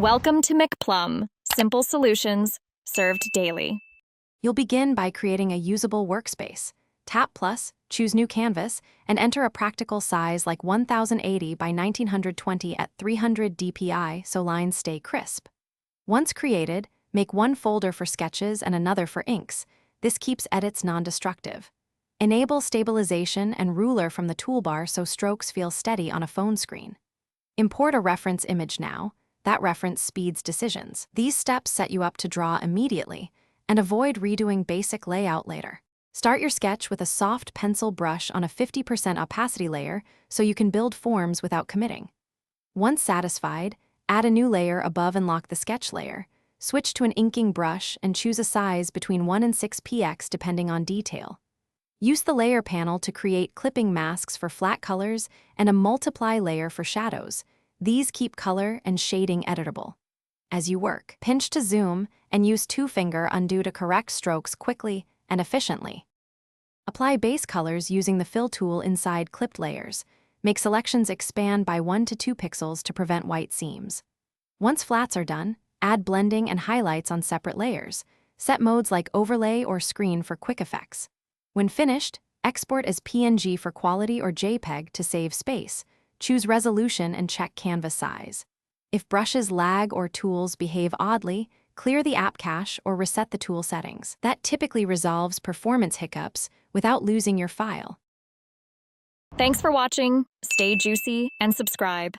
Welcome to McPlum, simple solutions served daily. You'll begin by creating a usable workspace. Tap Plus, choose New Canvas, and enter a practical size like 1080 by 1920 at 300 dpi so lines stay crisp. Once created, make one folder for sketches and another for inks. This keeps edits non-destructive. Enable stabilization and ruler from the toolbar so strokes feel steady on a phone screen. Import a reference image now. That reference speeds decisions. These steps set you up to draw immediately and avoid redoing basic layout later. Start your sketch with a soft pencil brush on a 50% opacity layer so you can build forms without committing. Once satisfied, add a new layer above and lock the sketch layer. Switch to an inking brush and choose a size between 1 and 6 px depending on detail. Use the layer panel to create clipping masks for flat colors and a multiply layer for shadows. These keep color and shading editable. As you work, pinch to zoom and use two-finger undo to correct strokes quickly and efficiently. Apply base colors using the fill tool inside clipped layers. Make selections expand by 1 to 2 pixels to prevent white seams. Once flats are done, add blending and highlights on separate layers. Set modes like overlay or screen for quick effects. When finished, export as PNG for quality or JPEG to save space. Choose resolution and check canvas size. If brushes lag or tools behave oddly, clear the app cache or reset the tool settings. That typically resolves performance hiccups without losing your file. Thanks for watching. Stay juicy and subscribe.